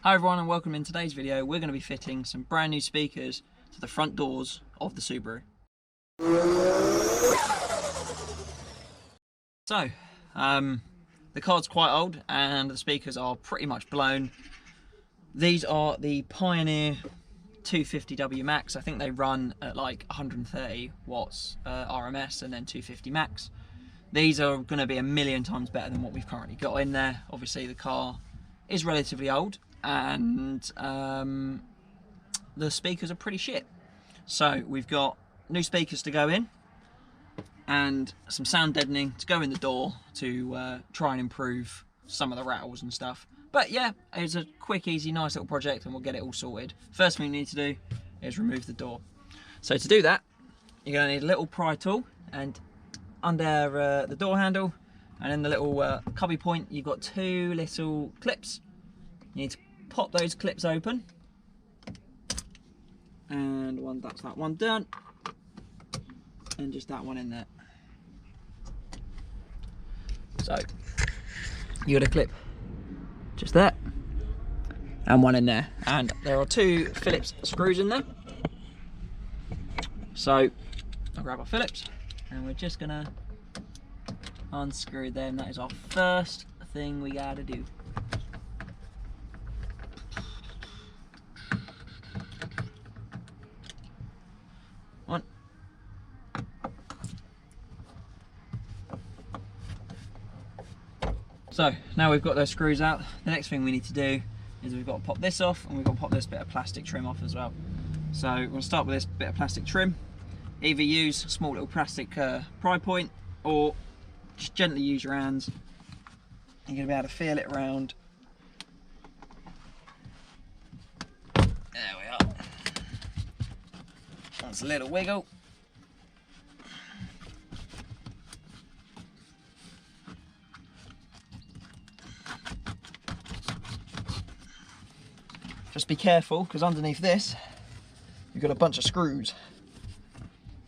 Hi everyone and welcome. In today's video we're going to be fitting some brand new speakers to the front doors of the Subaru. So, the car's quite old and the speakers are pretty much blown. These are the Pioneer 250W Max. I think they run at like 130 watts RMS and then 250 max. These are going to be a million times better than what we've currently got in there. Obviously the car is relatively old and the speakers are pretty shit. So we've got new speakers to go in and some sound deadening to go in the door to try and improve some of the rattles and stuff. But yeah, it's a quick, easy, nice little project and we'll get it all sorted. First thing we need to do is remove the door. So to do that, you're going to need a little pry tool, and under the door handle and in the little cubby point you've got two little clips. You need to pop those clips open, and that's that one done, and just that one in there. So you got a clip just there and one in there, and there are two Phillips screws in there. So I'll grab our Phillips and we're just gonna unscrew them. That is our first thing we gotta do. One. So now we've got those screws out, the next thing we need to do is we've got to pop this off, and we've got to pop this bit of plastic trim off as well. So we'll start with this bit of plastic trim. Either use a small little plastic pry point or just gently use your hands. You're going to be able to feel it around. There we are. That's a little wiggle. Just be careful, because underneath this you've got a bunch of screws.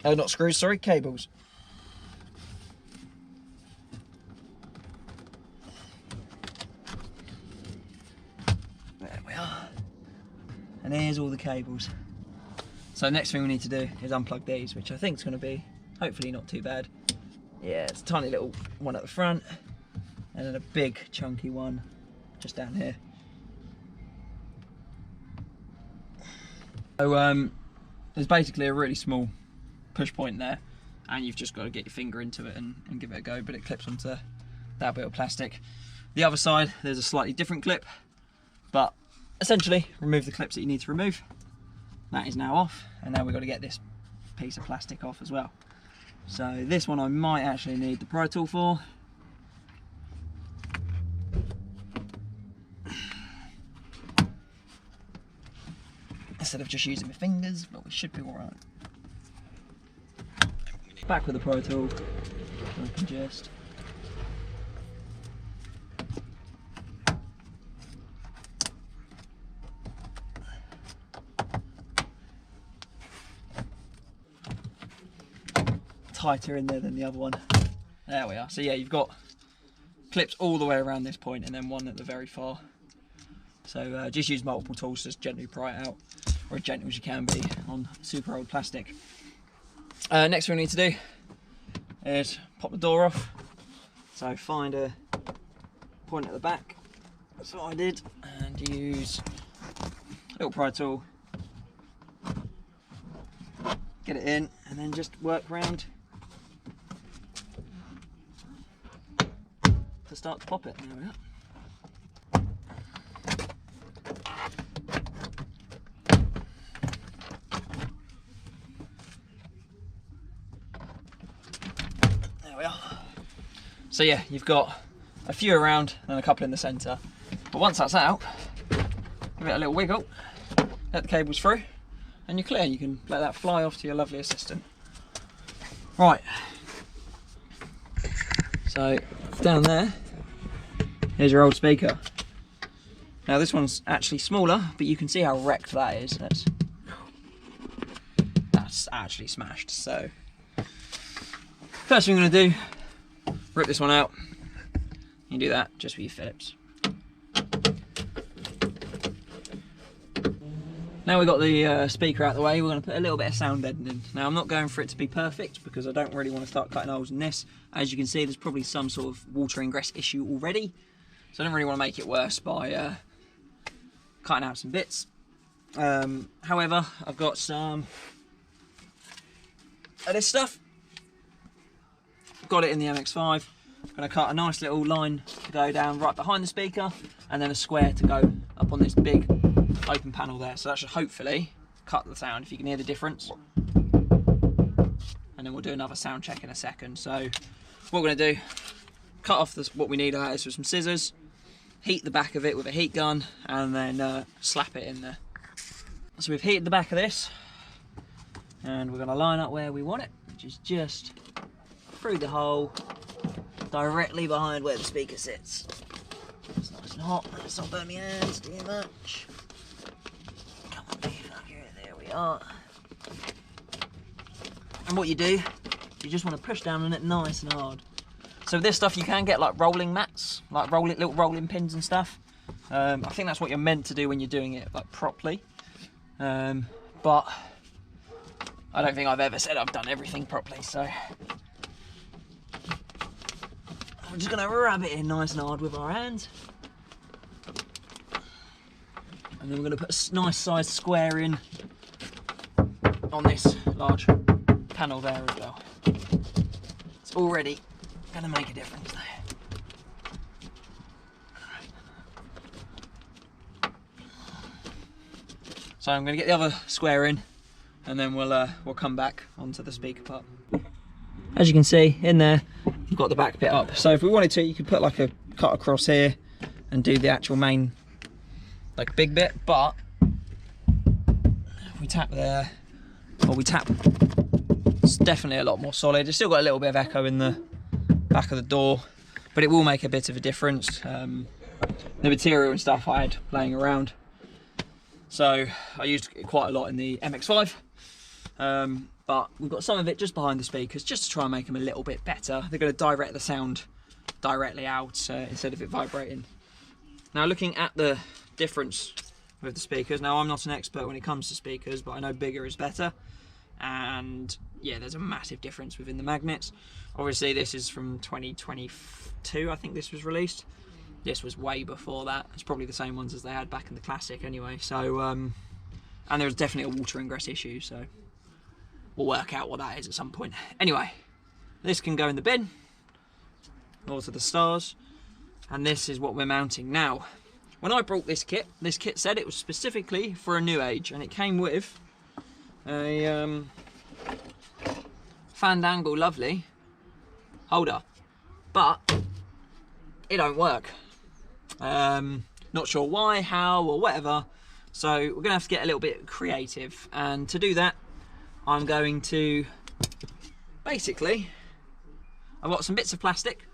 Not screws, sorry, cables. There we are. And here's all the cables. So next thing we need to do is unplug these, which I think is going to be hopefully not too bad. Yeah, it's a tiny little one at the front, and then a big chunky one just down here. So there's basically a really small push point there, and you've just got to get your finger into it and give it a go, but it clips onto that bit of plastic. The other side there's a slightly different clip, but essentially remove the clips that you need to remove. That is now off, and now we've got to get this piece of plastic off as well. So this one I might actually need the pry tool for. Instead of just using my fingers, but we should be alright. Back with the pry tool, I can just tighter in there than the other one. There we are. So yeah, you've got clips all the way around this point and then one at the very far. So just use multiple tools to just gently pry it out, or as gentle as you can be on super old plastic. Next thing we need to do is pop the door off. So find a point at the back, that's what I did, and use a little pry tool, get it in, and then just work round to start to pop it. There we are. So yeah, you've got a few around and a couple in the centre. But once that's out, give it a little wiggle, let the cables through, and you're clear. You can let that fly off to your lovely assistant. Right, so down there, here's your old speaker. Now this one's actually smaller, but you can see how wrecked that is. That's actually smashed. So first thing I'm going to do, rip this one out. You do that just with your Phillips. Now we've got the speaker out of the way, we're going to put a little bit of sound deadening. Now I'm not going for it to be perfect because I don't really want to start cutting holes in this. As you can see, there's probably some sort of water ingress issue already, so I don't really want to make it worse by cutting out some bits. However, I've got some of this stuff. Got it in the MX-5. I'm going to cut a nice little line to go down right behind the speaker, and then a square to go up on this big open panel there. So that should hopefully cut the sound, if you can hear the difference. And then we'll do another sound check in a second. So what we're going to do, cut off what we need out of this with some scissors, heat the back of it with a heat gun, and then slap it in there. So we've heated the back of this, and we're going to line up where we want it, which is just through the hole, directly behind where the speaker sits. It's nice and hot, let's not burn my hands too much. Come on, leave up here, there we are. And what you do, you just want to push down on it nice and hard. So with this stuff you can get like rolling mats, like little rolling pins and stuff. I think that's what you're meant to do when you're doing it like properly. But I don't think I've ever said I've done everything properly, so we're just going to rub it in nice and hard with our hands. And then we're going to put a nice sized square in on this large panel there as well. It's already going to make a difference there. So I'm going to get the other square in, and then we'll come back onto the speaker part. As you can see in there, you've got the back bit up. So if we wanted to, you could put like a cut across here and do the actual main like big bit, but if we tap there, or we tap, it's definitely a lot more solid. It's still got a little bit of echo in the back of the door, but it will make a bit of a difference. The material and stuff I had laying around, so I used it quite a lot in the MX-5. But we've got some of it just behind the speakers, just to try and make them a little bit better. They're going to direct the sound directly out instead of it vibrating. Now looking at the difference with the speakers, now I'm not an expert when it comes to speakers, but I know bigger is better. And yeah, there's a massive difference within the magnets. Obviously this is from 2022, I think this was released. This was way before that. It's probably the same ones as they had back in the Classic anyway. So, and there was definitely a water ingress issue, so we'll work out what that is at some point. Anyway, this can go in the bin, or to the stars, and this is what we're mounting. Now, when I brought this kit said it was specifically for a new age, and it came with a Fandangle Lovely holder, but it don't work. Not sure why, how, or whatever, so we're gonna have to get a little bit creative, and to do that I'm going to, basically, I've got some bits of plastic.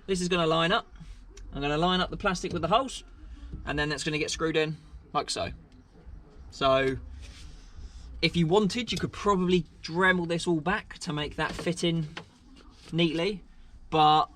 This is going to line up. I'm going to line up the plastic with the holes, and then that's going to get screwed in like so. So if you wanted, you could probably Dremel this all back to make that fit in neatly, but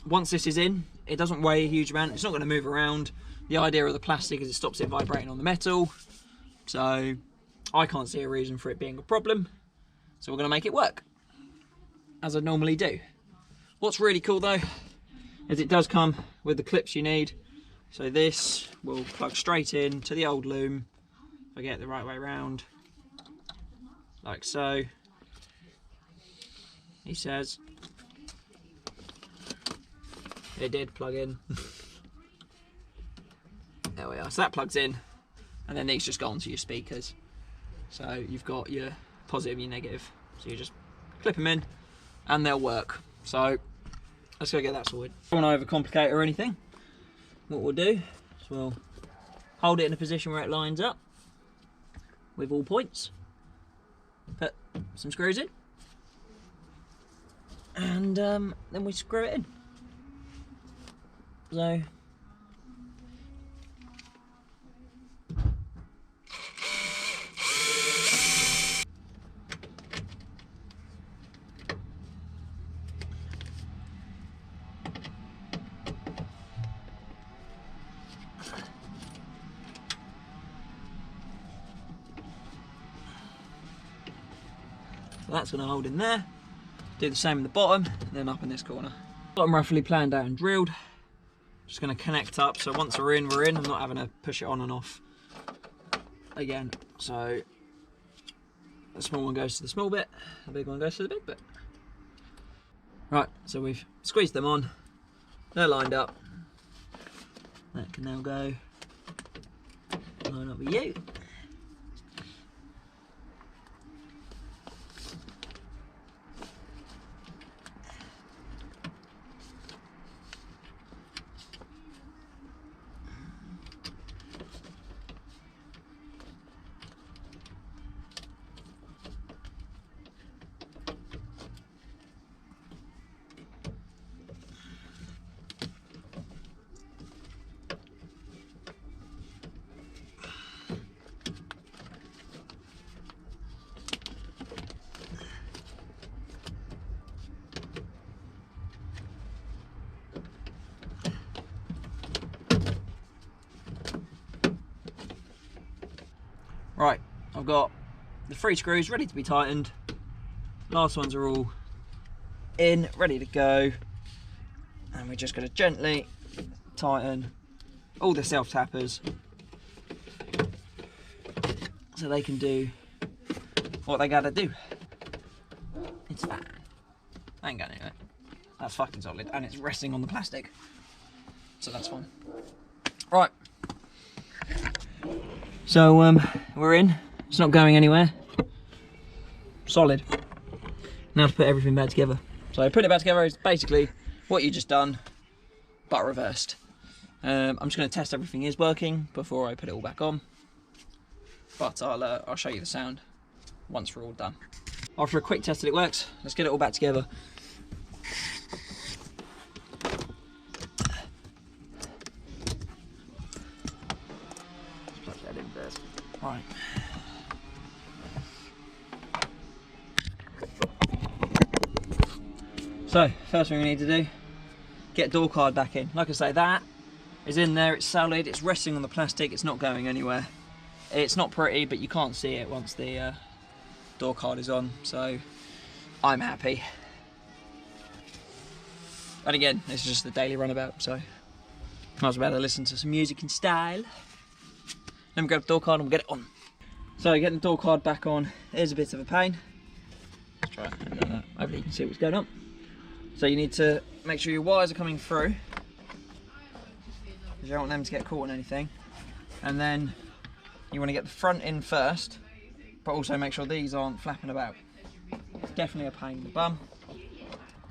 once this is in, it doesn't weigh a huge amount. It's not going to move around. The idea of the plastic is it stops it vibrating on the metal, so I can't see a reason for it being a problem, so we're going to make it work, as I normally do. What's really cool though, is it does come with the clips you need. So this will plug straight in to the old loom, if I get it the right way around, like so. He says it did plug in. There we are, so that plugs in, and then these just go onto your speakers. So you've got your positive and your negative. So you just clip them in and they'll work. So let's go get that sorted. Don't want to overcomplicate or anything. What we'll do is we'll hold it in a position where it lines up with all points. Put some screws in. And then we screw it in. So So that's going to hold in there. Do the same in the bottom, and then up in this corner. Bottom roughly planned out and drilled. Just going to connect up, so once we're in, we're in. I'm not having to push it on and off again. So the small one goes to the small bit, the big one goes to the big bit. Right, so we've squeezed them on. They're lined up. That can now go line up with you. Right, I've got the 3 screws ready to be tightened. Last ones are all in, ready to go. And we're just going to gently tighten all the self-tappers so they can do what they gotta do. It's fine. I ain't going anywhere. That's fucking solid, and it's resting on the plastic, so that's fine. Right. So we're in. It's not going anywhere. Solid. Now to put everything back together. So putting it back together is basically what you just done, but reversed. I'm just going to test everything is working before I put it all back on. But I'll show you the sound once we're all done. After a quick test that it works, let's get it all back together. Plug that in first. Right. So, first thing we need to do, get door card back in. Like I say, that is in there, it's solid, it's resting on the plastic, it's not going anywhere. It's not pretty, but you can't see it once the door card is on, so I'm happy. And again, this is just the daily runabout, so might as well listen to some music in style. Let me grab the door card and we'll get it on. So getting the door card back on is a bit of a pain. Let's try it. Hopefully you can see what's going on. So you need to make sure your wires are coming through, because you don't want them to get caught on anything. And then you want to get the front in first, but also make sure these aren't flapping about. It's definitely a pain in the bum,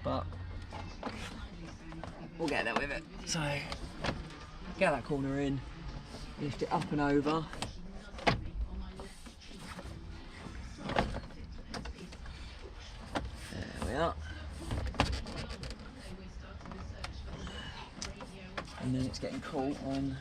but we'll get there with it. So get that corner in, lift it up and over. There we are. And then it's getting caught on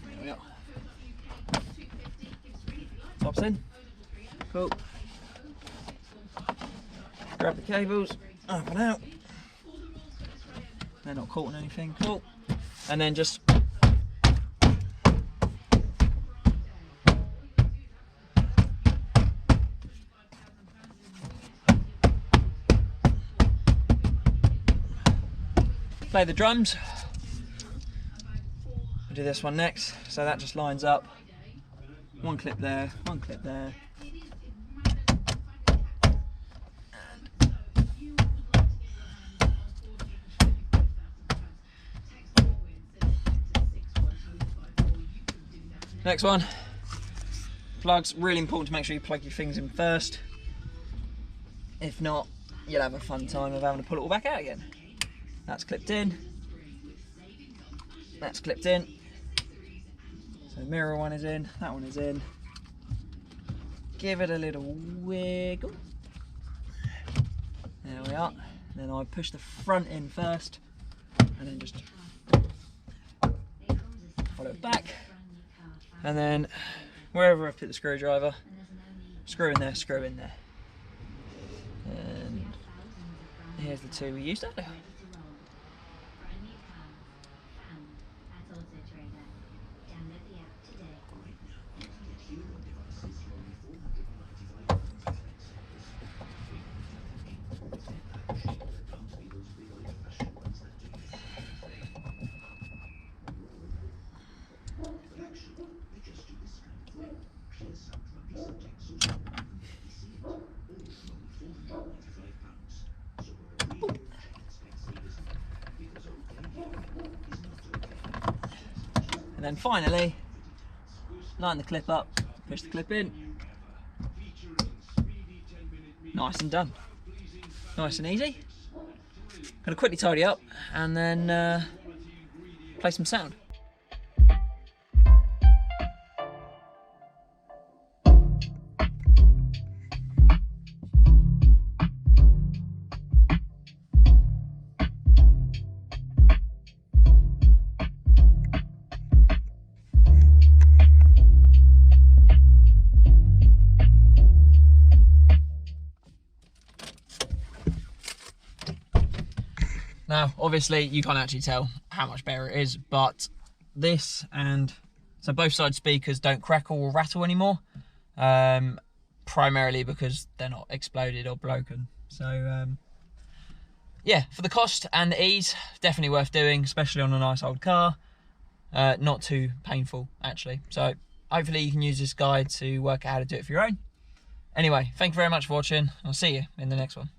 there we are. Pops in. Cool. Grab the cables, up and out. They're not caught on anything, cool. And then just play the drums. I'll do this one next, so that just lines up. One clip there, one clip there. Next one, plugs. Really important to make sure you plug your things in first. If not, you'll have a fun time of having to pull it all back out again. That's clipped in. That's clipped in. So the mirror one is in, that one is in. Give it a little wiggle. There we are. Then I push the front in first, and then just follow it back. And then wherever I put the screwdriver, screw in there, screw in there. And here's the two we used earlier. then finally, line the clip up, push the clip in. Nice and done. Nice and easy. Gonna quickly tidy up and then play some sound. Now, obviously, you can't actually tell how much better it is, but this and so both side speakers don't crackle or rattle anymore, primarily because they're not exploded or broken. So, yeah, for the cost and the ease, definitely worth doing, especially on a nice old car. Not too painful, actually. So, hopefully, you can use this guide to work out how to do it for your own. Anyway, thank you very much for watching. I'll see you in the next one.